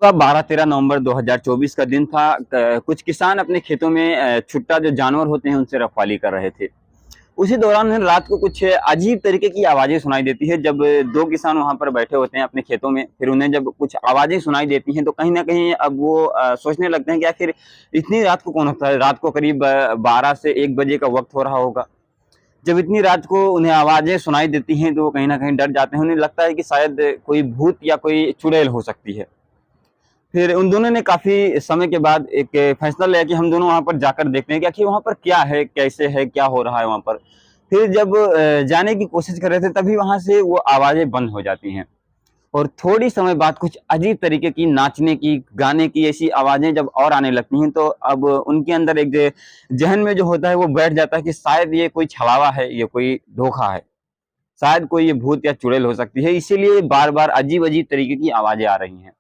12-13 नवंबर 2024 का दिन था। कुछ किसान अपने खेतों में छुट्टा जो जानवर होते हैं उनसे रखवाली कर रहे थे। उसी दौरान उन्हें रात को कुछ अजीब तरीके की आवाज़ें सुनाई देती है। जब 2 किसान वहाँ पर बैठे होते हैं अपने खेतों में, फिर उन्हें जब कुछ आवाज़ें सुनाई देती हैं तो कहीं न कहीं अब वो सोचने लगते हैं कि आखिर इतनी रात को कौन होता है? रात को करीब 12 से 1 बजे का वक़्त हो रहा होगा। जब इतनी रात को उन्हें आवाज़ें सुनाई देती हैं तो वो कहीं न कहीं डर जाते हैं। उन्हें लगता है कि शायद कोई भूत या कोई चुड़ैल हो सकती है। फिर उन दोनों ने काफ़ी समय के बाद एक फैसला लिया कि हम दोनों वहाँ पर जाकर देखते हैं कि आखिर वहाँ पर क्या है, कैसे है, क्या हो रहा है वहाँ पर। फिर जब जाने की कोशिश कर रहे थे तभी वहाँ से वो आवाज़ें बंद हो जाती हैं और थोड़ी समय बाद कुछ अजीब तरीके की नाचने की, गाने की ऐसी आवाज़ें जब और आने लगती हैं तो अब उनके अंदर एक ज़हन में जो होता है वो बैठ जाता है कि शायद ये कोई छलावा है, ये कोई धोखा है। शायद कोई ये भूत या चुड़ैल हो सकती है, इसीलिए बार-बार अजीब-अजीब तरीके की आवाज़ें आ रही हैं।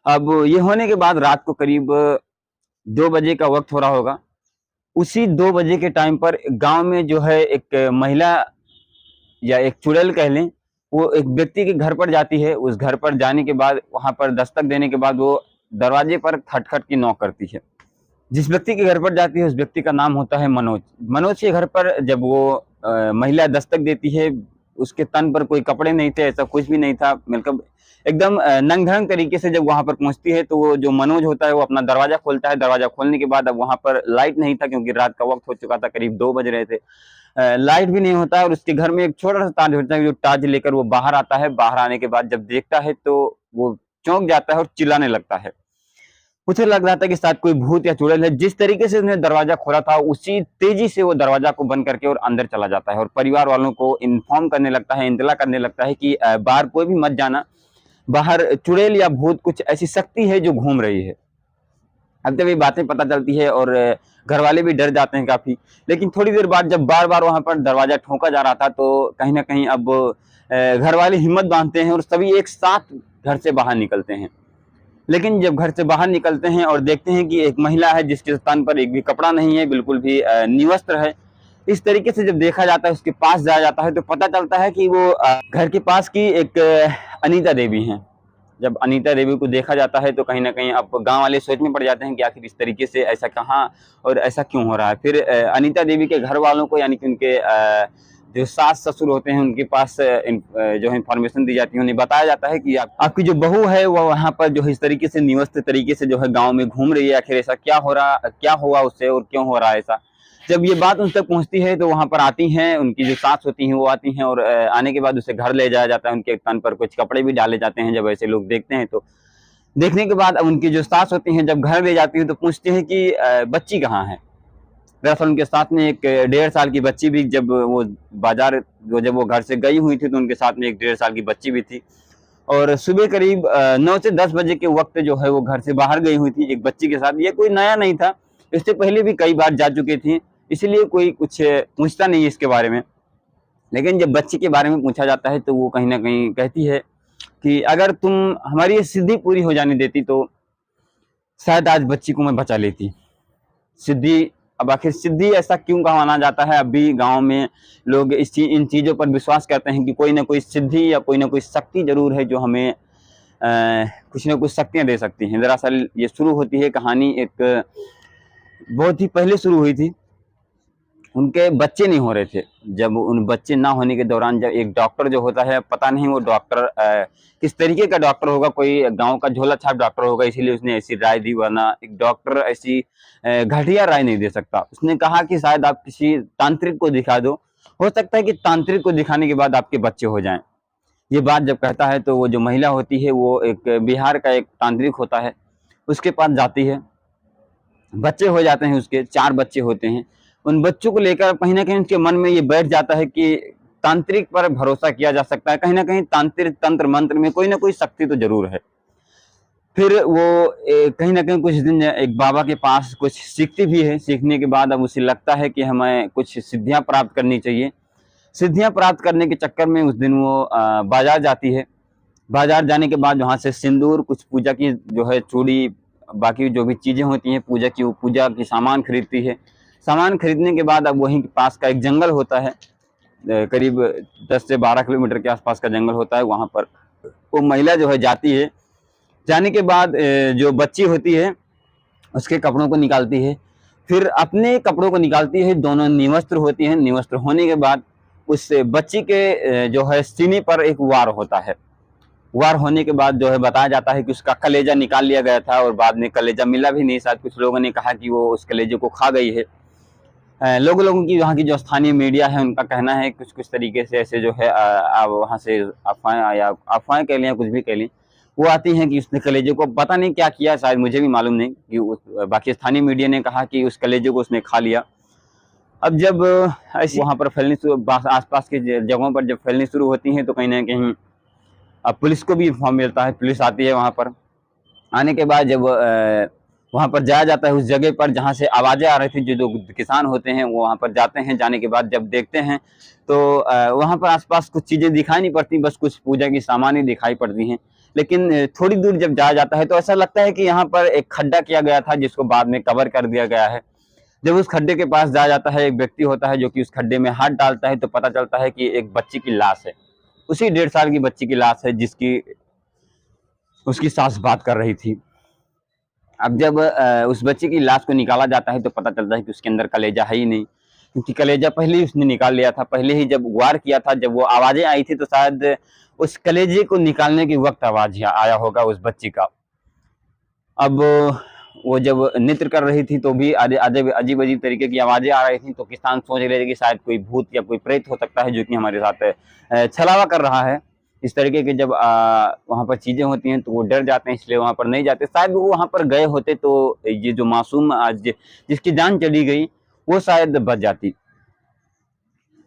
अब ये होने के बाद रात को करीब 2 बजे का वक़्त हो रहा होगा। उसी 2 बजे के टाइम पर गाँव में जो है एक महिला या एक चुड़ैल कह लें, वो एक व्यक्ति के घर पर जाती है। उस घर पर जाने के बाद वहाँ पर दस्तक देने के बाद वो दरवाजे पर खट-खट की नॉक करती है। जिस व्यक्ति के घर पर जाती है उस व्यक्ति का नाम होता है मनोज। मनोज के घर पर जब वो महिला दस्तक देती है, उसके तन पर कोई कपड़े नहीं थे, ऐसा कुछ भी नहीं था। मतलब एकदम नंग-धड़ंग तरीके से जब वहाँ पर पहुँचती है तो वो जो मनोज होता है वो अपना दरवाज़ा खोलता है। दरवाज़ा खोलने के बाद अब वहाँ पर लाइट नहीं था क्योंकि रात का वक़्त हो चुका था, करीब 2 बज रहे थे। लाइट भी नहीं होता है और उसके घर में एक छोटा-सा ताज होता है, जो टार्च लेकर वो बाहर आता है। बाहर आने के बाद जब देखता है तो वो चौंक जाता है और चिल्लाने लगता है। उसे लग रहा था कि शायद कोई भूत या चुड़ैल है। जिस तरीके से उसने दरवाज़ा खोला था, उसी तेज़ी से वो दरवाज़ा को बंद करके और अंदर चला जाता है और परिवार वालों को इन्फॉर्म करने लगता है, इत्तला करने लगता है कि बाहर कोई भी मत जाना। बाहर चुड़ैल या भूत कुछ ऐसी शक्ति है जो घूम रही है। अब जब ये बातें पता चलती है और घरवाले भी डर जाते हैं काफ़ी। लेकिन थोड़ी देर बाद जब बार-बार वहाँ पर दरवाज़ा ठोका जा रहा था तो कहीं न कहीं अब घरवाले हिम्मत बाँधते हैं और सभी एक साथ घर से बाहर निकलते हैं। लेकिन जब घर से बाहर निकलते हैं और देखते हैं कि एक महिला है जिसके तन पर एक भी कपड़ा नहीं है, बिल्कुल भी निवस्त्र है। इस तरीके से जब देखा जाता है, उसके पास जाया जाता है तो पता चलता है कि वो घर के पास की एक अनीता देवी हैं। जब अनीता देवी को देखा जाता है तो कहीं न कहीं अब गाँव वाले सोच में पड़ जाते हैं कि आखिर इस तरीके से ऐसा कहाँ और ऐसा क्यों हो रहा है। फिर अनीता देवी के घर वालों को यानी कि उनके जो सास-ससुर होते हैं उनके पास जो है इन्फॉर्मेशन दी जाती है। उन्हें बताया जाता है कि आप आपकी जो बहू है वो वहाँ पर जो है इस तरीके से निवस्त तरीके से जो है गाँव में घूम रही है। आखिर ऐसा क्या हुआ उससे और क्यों हो रहा है ऐसा? जब ये बात उन तक पहुँचती है तो वहाँ पर आती हैं, उनकी जो सास होती हैं वो आती हैं और आने के बाद उसे घर ले जाया जाता है। उनके तन पर कुछ कपड़े भी डाले जाते हैं जब ऐसे लोग देखते हैं तो। देखने के बाद अब उनकी जो सास होती हैं जब घर ले जाती हैं तो पूछती हैं कि बच्ची कहाँ है? दरअसल उनके साथ में एक 1.5 साल की बच्ची भी जब वो घर से गई हुई थी तो उनके साथ में एक 1.5 साल की बच्ची भी थी। और सुबह करीब 9 से 10 बजे के वक़्त जो है वो घर से बाहर गई हुई थी एक बच्ची के साथ। ये कोई नया नहीं था, इससे पहले भी कई बार जा चुकी थी, इसीलिए कोई कुछ पूछता नहीं है इसके बारे में। लेकिन जब बच्ची के बारे में पूछा जाता है तो वो कहीं न कहीं कहती है कि अगर तुम हमारी ये सिद्धि पूरी हो जाने देती तो शायद आज बच्ची को मैं बचा लेती। सिद्धि अब आखिर सिद्धि ऐसा क्यों कहा माना जाता है? अभी गाँव में लोग इन चीज़ों पर विश्वास करते हैं कि कोई न कोई सिद्धि या कोई न कोई शक्ति ज़रूर है जो हमें कुछ न कुछ शक्तियाँ दे सकती हैं। दरअसल ये शुरू होती है कहानी एक बहुत ही पहले शुरू हुई थी। उनके बच्चे नहीं हो रहे थे। जब उन बच्चे ना होने के दौरान जब एक डॉक्टर जो होता है, पता नहीं वो डॉक्टर किस तरीके का डॉक्टर होगा, कोई गाँव का झोला-छाप डॉक्टर होगा इसीलिए उसने ऐसी राय दी, वरना एक डॉक्टर ऐसी घटिया राय नहीं दे सकता। उसने कहा कि शायद आप किसी तांत्रिक को दिखा दो, हो सकता है कि तांत्रिक को दिखाने के बाद आपके बच्चे हो जाएँ। ये बात जब कहता है तो वो जो महिला होती है वो एक बिहार का एक तांत्रिक होता है, उसके पास जाती है। बच्चे हो जाते हैं उसके, 4 बच्चे होते हैं। उन बच्चों को लेकर कहीं न कहीं उनके मन में ये बैठ जाता है कि तांत्रिक पर भरोसा किया जा सकता है। कहीं न कहीं तांत्रिक तंत्र-मंत्र में कोई न कोई शक्ति तो ज़रूर है। फिर वो कहीं न कहीं कुछ दिन एक बाबा के पास कुछ सीखती भी है। सीखने के बाद अब उसे लगता है कि हमें कुछ सिद्धियाँ प्राप्त करनी चाहिए। सिद्धियाँ प्राप्त करने के चक्कर में उस दिन वो बाज़ार जाती है। बाज़ार जाने के बाद वहाँ से सिंदूर, कुछ पूजा की जो है चूड़ी, बाकी जो भी चीज़ें होती हैं पूजा की, वो पूजा की सामान खरीदती है। सामान खरीदने के बाद अब वहीं के पास का एक जंगल होता है, करीब 10 से 12 किलोमीटर के आसपास का जंगल होता है, वहाँ पर वो महिला जो है जाती है जाने के बाद जो बच्ची होती है उसके कपड़ों को निकालती है, फिर अपने कपड़ों को निकालती है, दोनों निवस्त्र होती हैं। निवस्त्र होने के बाद उस बच्ची के जो है सीने पर एक वार होता है। वार होने के बाद जो है बताया जाता है कि उसका कलेजा निकाल लिया गया था और बाद में कलेजा मिला भी नहीं। शायद कुछ लोगों ने कहा कि वो उस कलेजे को खा गई है। लोगों की वहाँ की जो स्थानीय मीडिया है उनका कहना है कुछ कुछ तरीके से ऐसे जो है वहाँ से अफवाहें या अफवाहें कह लें या कुछ भी कह लें, वो आती हैं कि उसने कलेजे को पता नहीं क्या किया, शायद मुझे भी मालूम नहीं कि बाकी स्थानीय मीडिया ने कहा कि उस कलेजे को उसने खा लिया। अब जब ऐसी वहाँ पर फैलनी आसपास की जगहों पर जब फैलनी शुरू होती हैं तो कहीं ना कहीं अब पुलिस को भी इन्फॉर्म मिलता है, पुलिस आती है वहाँ पर। आने के बाद जब वहाँ पर जाया जाता है उस जगह पर जहाँ से आवाज़ें आ रही थी, जो जो किसान होते हैं वो वहाँ पर जाते हैं। जाने के बाद जब देखते हैं तो वहाँ पर आसपास कुछ चीज़ें दिखाई नहीं पड़ती, बस कुछ पूजा की सामान ही दिखाई पड़ती हैं। लेकिन थोड़ी दूर जब जाया जाता है तो ऐसा लगता है कि यहाँ पर एक खड्डा किया गया था जिसको बाद में कवर कर दिया गया है। जब उस खड्डे के पास जाया जाता है, एक व्यक्ति होता है जो कि उस खड्डे में हाथ डालता है तो पता चलता है कि एक बच्ची की लाश है। उसी 1.5 साल की बच्ची की लाश है जिसकी उसकी सास बात कर रही थी। अब जब उस बच्चे की लाश को निकाला जाता है तो पता चलता है कि उसके अंदर कलेजा है ही नहीं, क्योंकि कलेजा पहले ही उसने निकाल लिया था। पहले ही जब वार किया था, जब वो आवाज़ें आई थी तो शायद उस कलेजे को निकालने के वक्त आवाज़ आया होगा उस बच्ची का। अब वो जब नृत्य कर रही थी तो भी अजीब-अजीब तरीके की आवाज़ें आ रही थी, तो किसान सोच रहे थे कि शायद कोई भूत या कोई प्रेत हो सकता है जो कि हमारे साथ छलावा कर रहा है। इस तरीके की जब वहाँ पर चीज़ें होती हैं तो वो डर जाते हैं, इसलिए वहाँ पर नहीं जाते। शायद वो वहाँ पर गए होते तो ये जो मासूम आज जिसकी जान चली गई वो शायद बच जाती।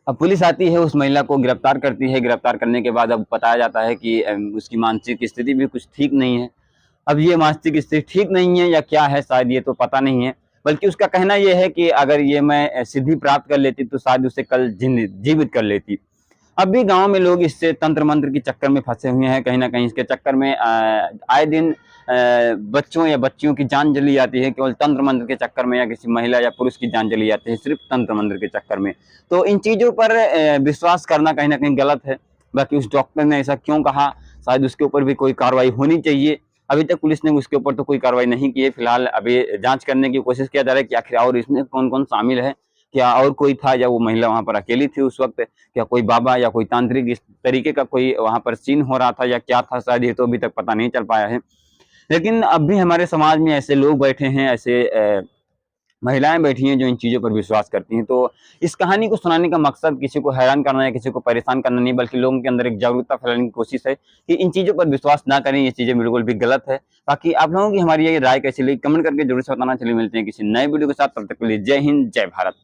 अब पुलिस आती है, उस महिला को गिरफ्तार करती है। गिरफ्तार करने के बाद अब बताया जाता है कि उसकी मानसिक स्थिति भी कुछ ठीक नहीं है। अब ये मानसिक स्थिति ठीक नहीं है या क्या है शायद ये तो पता नहीं है, बल्कि उसका कहना ये है कि अगर ये मैं सिद्धि प्राप्त कर लेती तो शायद उसे कल जीवित कर लेती। अब भी गाँव में लोग इससे तंत्र मंत्र के चक्कर में फंसे हुए हैं। कहीं न कहीं इसके चक्कर में आए दिन बच्चों या बच्चियों की जान चली जाती है केवल तंत्र मंत्र के चक्कर में, या किसी महिला या पुरुष की जान चली जाती है सिर्फ तंत्र मंत्र के चक्कर में। तो इन चीज़ों पर विश्वास करना कहीं न कहीं गलत है। बाकी उस डॉक्टर ने ऐसा क्यों कहा, शायद उसके ऊपर भी कोई कार्रवाई होनी चाहिए। अभी तक पुलिस ने उसके ऊपर तो कोई कार्रवाई नहीं की है। फिलहाल अभी जाँच करने की कोशिश किया जा रहा है कि आखिर और इसमें कौन-कौन शामिल है। क्या और कोई था या वो महिला वहाँ पर अकेली थी उस वक़्त? क्या कोई बाबा या कोई तांत्रिक इस तरीके का कोई वहाँ पर सीन हो रहा था या क्या था, शायद ये तो अभी तक पता नहीं चल पाया है। लेकिन अब भी हमारे समाज में ऐसे लोग बैठे हैं, ऐसे महिलाएँ बैठी हैं जो इन चीज़ों पर विश्वास करती हैं। तो इस कहानी को सुनाने का मकसद किसी को हैरान करना या किसी को परेशान करना नहीं, बल्कि लोगों के अंदर एक जागरूकता फैलाने की कोशिश है कि इन चीज़ों पर विश्वास ना करें, ये चीज़ें बिल्कुल भी गलत है। बाकी आप लोगों की हमारी ये राय कैसी लगी कमेंट करके ज़रूर से बताना। चलिए मिलते हैं किसी नए वीडियो के साथ, तब तक के लिए जय हिंद, जय भारत।